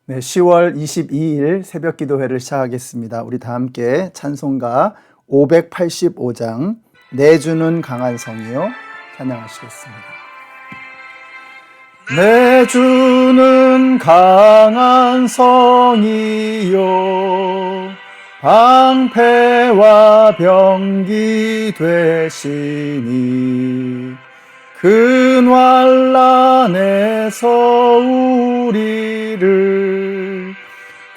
네, 10월 22일 새벽 기도회를 시작하겠습니다. 우리 다 함께 찬송가 585장 내 주는 강한 성이요 찬양하시겠습니다. 내 주는 강한 성이요 방패와 병기 되시니 큰 환난에서 우리를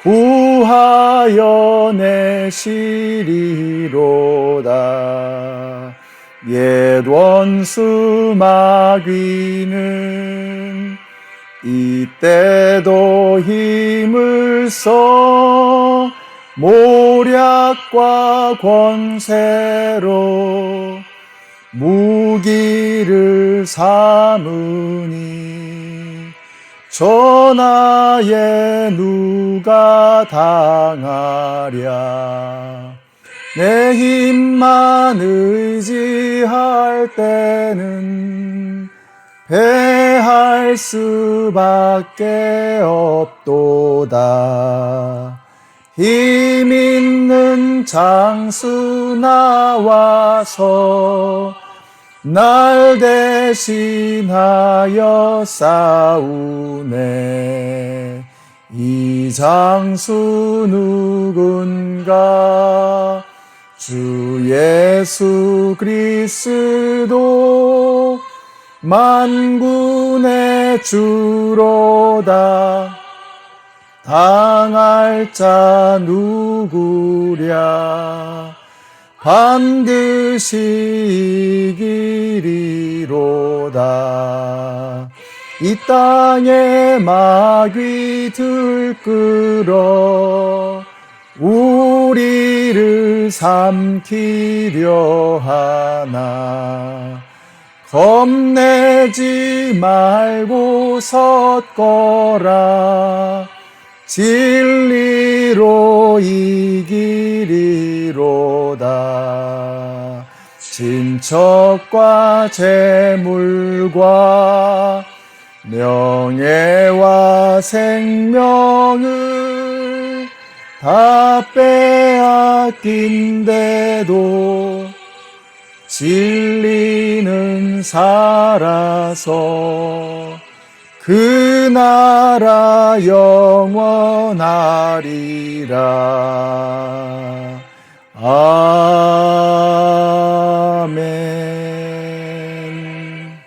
구하여 내시리로다. 옛 원수 마귀는 이때도 힘을 써 모략과 권세로 무기를 삼으니 전하에 누가 당하랴. 내 힘만 의지할 때는 패할 수밖에 없도다. 힘 있는 장수 나와서 날 대신하여 싸우네. 이 장수 누군가? 주 예수 그리스도 만군의 주로다. 당할 자 누구랴? 반드시 이기리로다. 이 땅에 마귀 들끓어 우리를 삼키려 하나. 겁내지 말고 섰거라. 진리로 이기리로다. 친척과 재물과 명예와 생명을 다 빼앗긴데도 진리는 살아서 그 나라 영원하리라. 아멘.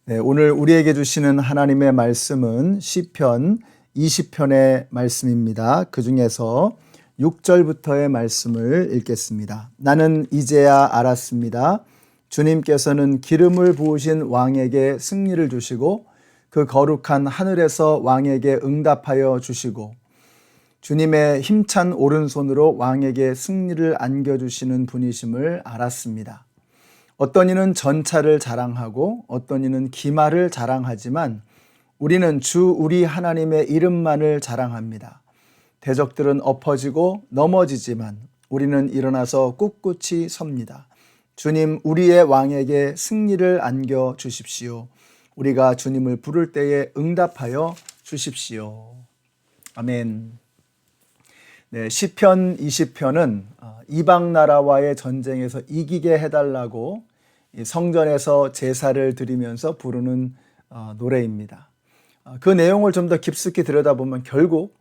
네, 오늘 우리에게 주시는 하나님의 말씀은 시편 20편의 말씀입니다. 그 중에서 6절부터의 말씀을 읽겠습니다. 나는 이제야 알았습니다. 주님께서는 기름을 부으신 왕에게 승리를 주시고 그 거룩한 하늘에서 왕에게 응답하여 주시고 주님의 힘찬 오른손으로 왕에게 승리를 안겨주시는 분이심을 알았습니다. 어떤 이는 전차를 자랑하고 어떤 이는 기마를 자랑하지만 우리는 주 우리 하나님의 이름만을 자랑합니다. 대적들은 엎어지고 넘어지지만 우리는 일어나서 꿋꿋이 섭니다. 주님, 우리의 왕에게 승리를 안겨 주십시오. 우리가 주님을 부를 때에 응답하여 주십시오. 아멘. 네, 시편 20편은 이방 나라와의 전쟁에서 이기게 해달라고 성전에서 제사를 드리면서 부르는 노래입니다. 그 내용을 좀 더 깊숙이 들여다보면 결국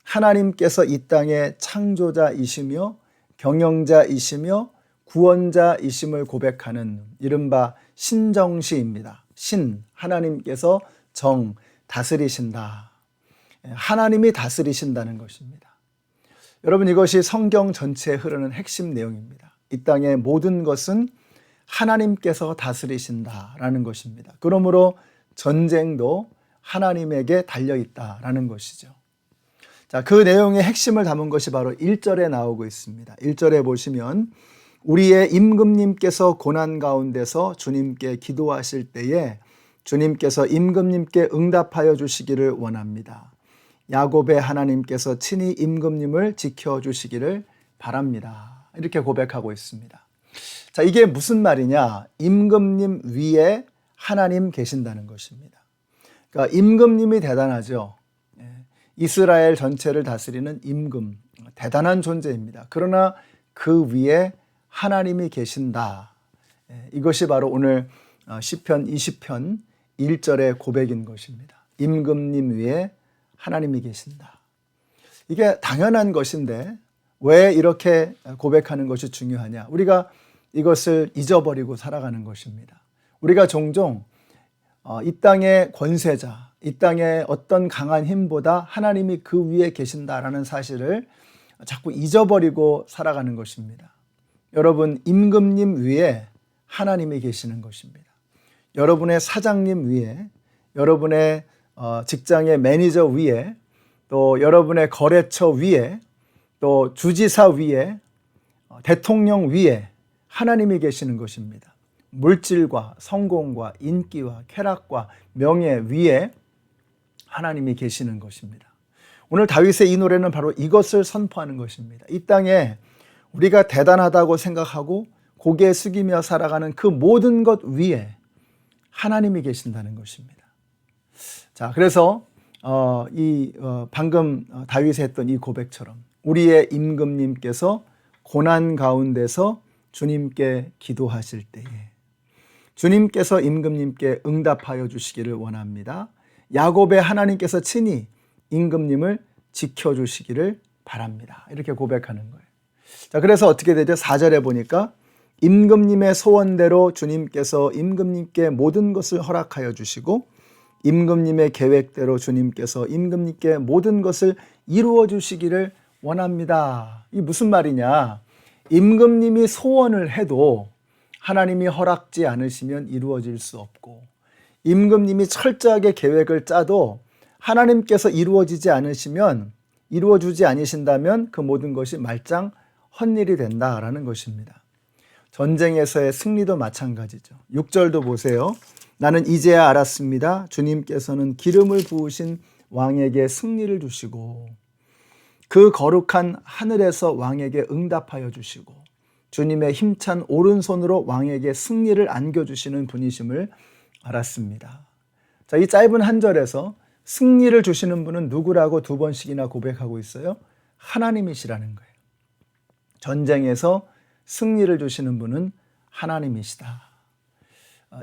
하나님께서 이 땅의 창조자이시며 경영자이시며 구원자이심을 고백하는 이른바 신정시입니다. 신, 하나님께서 정, 다스리신다. 하나님이 다스리신다는 것입니다. 여러분, 이것이 성경 전체에 흐르는 핵심 내용입니다. 이 땅의 모든 것은 하나님께서 다스리신다라는 것입니다. 그러므로 전쟁도 하나님에게 달려있다라는 것이죠. 자, 그 내용의 핵심을 담은 것이 바로 1절에 나오고 있습니다. 1절에 보시면 우리의 임금님께서 고난 가운데서 주님께 기도하실 때에 주님께서 임금님께 응답하여 주시기를 원합니다. 야곱의 하나님께서 친히 임금님을 지켜주시기를 바랍니다. 이렇게 고백하고 있습니다. 자, 이게 무슨 말이냐? 임금님 위에 하나님 계신다는 것입니다. 그러니까 임금님이 대단하죠. 이스라엘 전체를 다스리는 임금, 대단한 존재입니다. 그러나 그 위에 하나님이 계신다. 이것이 바로 오늘 시편 20편 1절의 고백인 것입니다. 임금님 위에 하나님이 계신다. 이게 당연한 것인데 왜 이렇게 고백하는 것이 중요하냐? 우리가 이것을 잊어버리고 살아가는 것입니다. 우리가 종종 이 땅의 권세자, 이 땅의 어떤 강한 힘보다 하나님이 그 위에 계신다라는 사실을 자꾸 잊어버리고 살아가는 것입니다. 여러분, 임금님 위에 하나님이 계시는 것입니다. 여러분의 사장님 위에, 여러분의 직장의 매니저 위에, 또 여러분의 거래처 위에, 또 주지사 위에, 대통령 위에 하나님이 계시는 것입니다. 물질과 성공과 인기와 쾌락과 명예 위에 하나님이 계시는 것입니다. 오늘 다윗의 이 노래는 바로 이것을 선포하는 것입니다. 이 땅에 우리가 대단하다고 생각하고 고개 숙이며 살아가는 그 모든 것 위에 하나님이 계신다는 것입니다. 자, 그래서 방금 다윗이 했던 이 고백처럼 우리의 임금님께서 고난 가운데서 주님께 기도하실 때에 주님께서 임금님께 응답하여 주시기를 원합니다. 야곱의 하나님께서 친히 임금님을 지켜주시기를 바랍니다. 이렇게 고백하는 거예요. 자, 그래서 어떻게 되죠? 4절에 보니까 임금님의 소원대로 주님께서 임금님께 모든 것을 허락하여 주시고 임금님의 계획대로 주님께서 임금님께 모든 것을 이루어 주시기를 원합니다. 이게 무슨 말이냐? 임금님이 소원을 해도 하나님이 허락지 않으시면 이루어질 수 없고 임금님이 철저하게 계획을 짜도 하나님께서 이루어지지 않으시면 이루어주지 않으신다면 그 모든 것이 말짱 헛일이 된다라는 것입니다. 전쟁에서의 승리도 마찬가지죠. 6절도 보세요. 나는 이제야 알았습니다. 주님께서는 기름을 부으신 왕에게 승리를 주시고 그 거룩한 하늘에서 왕에게 응답하여 주시고 주님의 힘찬 오른손으로 왕에게 승리를 안겨주시는 분이심을 알았습니다. 자, 이 짧은 한 절에서 승리를 주시는 분은 누구라고 두 번씩이나 고백하고 있어요? 하나님이시라는 거예요. 전쟁에서 승리를 주시는 분은 하나님이시다.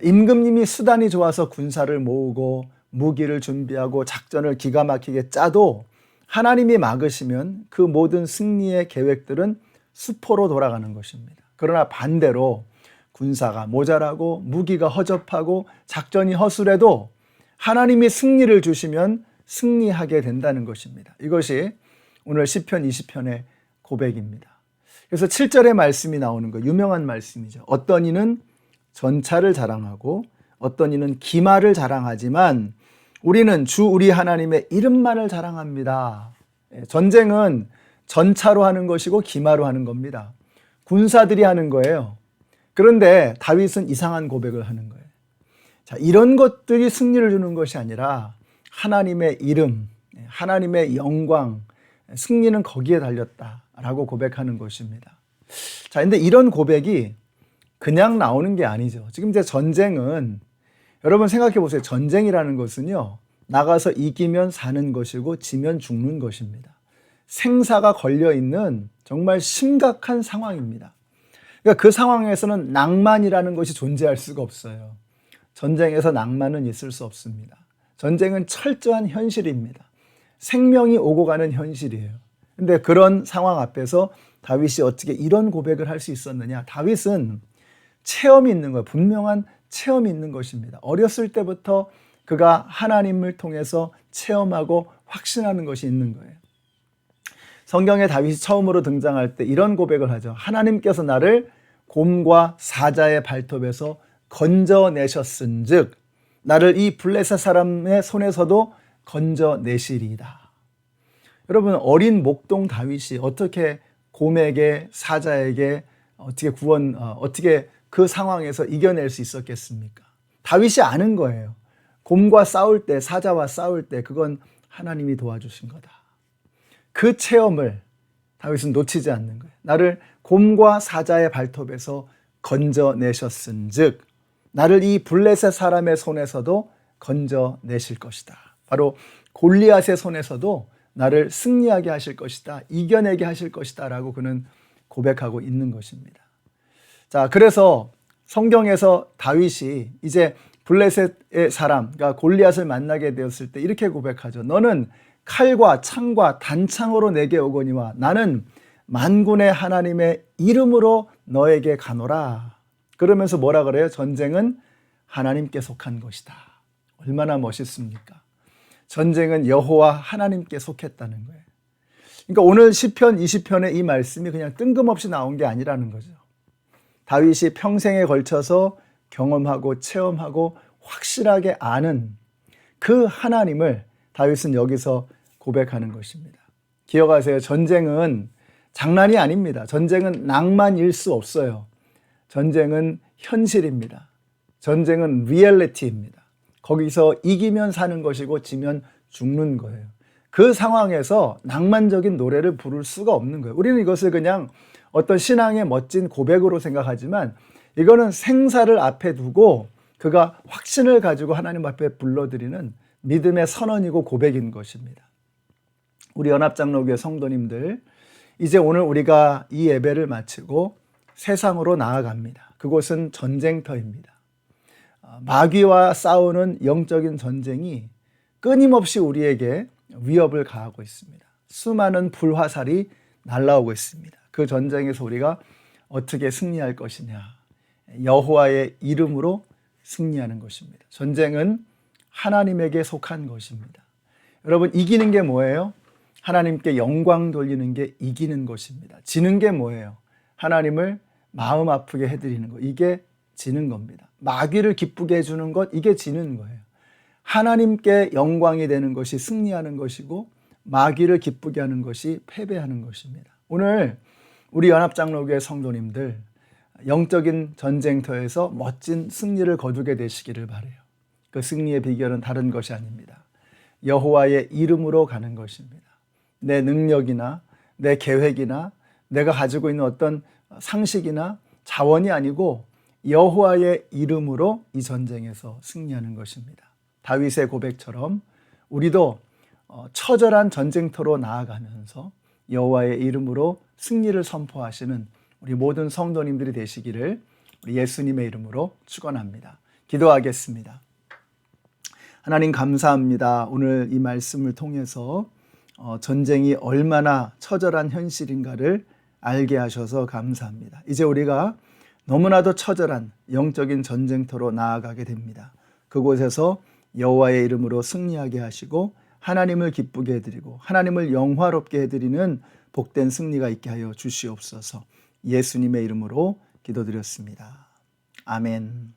임금님이 수단이 좋아서 군사를 모으고 무기를 준비하고 작전을 기가 막히게 짜도 하나님이 막으시면 그 모든 승리의 계획들은 수포로 돌아가는 것입니다. 그러나 반대로 군사가 모자라고 무기가 허접하고 작전이 허술해도 하나님이 승리를 주시면 승리하게 된다는 것입니다. 이것이 오늘 시편 20편의 고백입니다. 그래서 7절의 말씀이 나오는 거 유명한 말씀이죠. 어떤 이는 전차를 자랑하고 어떤 이는 기마를 자랑하지만 우리는 주 우리 하나님의 이름만을 자랑합니다. 전쟁은 전차로 하는 것이고 기마로 하는 겁니다. 군사들이 하는 거예요. 그런데 다윗은 이상한 고백을 하는 거예요. 자, 이런 것들이 승리를 주는 것이 아니라 하나님의 이름, 하나님의 영광, 승리는 거기에 달렸다라고 고백하는 것입니다. 자, 근데 이런 고백이 그냥 나오는 게 아니죠. 지금 이제 전쟁은 여러분 생각해 보세요. 전쟁이라는 것은요, 나가서 이기면 사는 것이고 지면 죽는 것입니다. 생사가 걸려 있는 정말 심각한 상황입니다. 그러니까 그 상황에서는 낭만이라는 것이 존재할 수가 없어요. 전쟁에서 낭만은 있을 수 없습니다. 전쟁은 철저한 현실입니다. 생명이 오고 가는 현실이에요. 근데 그런 상황 앞에서 다윗이 어떻게 이런 고백을 할 수 있었느냐? 다윗은 체험이 있는 거예요. 분명한 체험이 있는 것입니다. 어렸을 때부터 그가 하나님을 통해서 체험하고 확신하는 것이 있는 거예요. 성경에 다윗이 처음으로 등장할 때 이런 고백을 하죠. 하나님께서 나를 곰과 사자의 발톱에서 건져내셨은즉 나를 이 블레셋 사람의 손에서도 건져내시리이다. 여러분, 어린 목동 다윗이 어떻게 곰에게 사자에게 어떻게 그 상황에서 이겨낼 수 있었겠습니까? 다윗이 아는 거예요. 곰과 싸울 때, 사자와 싸울 때 그건 하나님이 도와주신 거다. 그 체험을 다윗은 놓치지 않는 거예요. 나를 곰과 사자의 발톱에서 건져내셨은즉 나를 이 블레셋 사람의 손에서도 건져내실 것이다. 바로 골리앗의 손에서도 나를 승리하게 하실 것이다. 이겨내게 하실 것이다. 라고 그는 고백하고 있는 것입니다. 자, 그래서 성경에서 다윗이 이제 블레셋의 사람, 그러니까 골리앗을 만나게 되었을 때 이렇게 고백하죠. 너는 칼과 창과 단창으로 내게 오거니와 나는 만군의 하나님의 이름으로 너에게 가노라. 그러면서 뭐라 그래요? 전쟁은 하나님께 속한 것이다. 얼마나 멋있습니까? 전쟁은 여호와 하나님께 속했다는 거예요. 그러니까 오늘 시편 20편의 이 말씀이 그냥 뜬금없이 나온 게 아니라는 거죠. 다윗이 평생에 걸쳐서 경험하고 체험하고 확실하게 아는 그 하나님을 다윗은 여기서 고백하는 것입니다. 기억하세요. 전쟁은 장난이 아닙니다. 전쟁은 낭만일 수 없어요. 전쟁은 현실입니다. 전쟁은 리얼리티입니다. 거기서 이기면 사는 것이고 지면 죽는 거예요. 그 상황에서 낭만적인 노래를 부를 수가 없는 거예요. 우리는 이것을 그냥 어떤 신앙의 멋진 고백으로 생각하지만 이거는 생사를 앞에 두고 그가 확신을 가지고 하나님 앞에 불러드리는 믿음의 선언이고 고백인 것입니다. 우리 연합장로교회 성도님들, 이제 오늘 우리가 이 예배를 마치고 세상으로 나아갑니다. 그곳은 전쟁터입니다. 마귀와 싸우는 영적인 전쟁이 끊임없이 우리에게 위협을 가하고 있습니다. 수많은 불화살이 날아오고 있습니다. 그 전쟁에서 우리가 어떻게 승리할 것이냐? 여호와의 이름으로 승리하는 것입니다. 전쟁은 하나님에게 속한 것입니다. 여러분, 이기는 게 뭐예요? 하나님께 영광 돌리는 게 이기는 것입니다. 지는 게 뭐예요? 하나님을 마음 아프게 해드리는 것. 이게 지는 겁니다. 마귀를 기쁘게 해주는 것, 이게 지는 거예요. 하나님께 영광이 되는 것이 승리하는 것이고 마귀를 기쁘게 하는 것이 패배하는 것입니다. 오늘 우리 연합장로교회 성도님들, 영적인 전쟁터에서 멋진 승리를 거두게 되시기를 바라요. 그 승리의 비결은 다른 것이 아닙니다. 여호와의 이름으로 가는 것입니다. 내 능력이나 내 계획이나 내가 가지고 있는 어떤 상식이나 자원이 아니고 여호와의 이름으로 이 전쟁에서 승리하는 것입니다. 다윗의 고백처럼 우리도 처절한 전쟁터로 나아가면서 여호와의 이름으로 승리를 선포하시는 우리 모든 성도님들이 되시기를 우리 예수님의 이름으로 축원합니다. 기도하겠습니다. 하나님 감사합니다. 오늘 이 말씀을 통해서 전쟁이 얼마나 처절한 현실인가를 알게 하셔서 감사합니다. 이제 우리가 너무나도 처절한 영적인 전쟁터로 나아가게 됩니다. 그곳에서 여호와의 이름으로 승리하게 하시고 하나님을 기쁘게 해드리고 하나님을 영화롭게 해드리는 복된 승리가 있게 하여 주시옵소서. 예수님의 이름으로 기도드렸습니다. 아멘.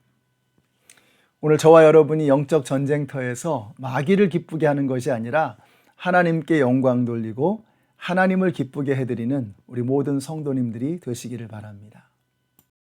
오늘 저와 여러분이 영적 전쟁터에서 마귀를 기쁘게 하는 것이 아니라 하나님께 영광 돌리고 하나님을 기쁘게 해드리는 우리 모든 성도님들이 되시기를 바랍니다.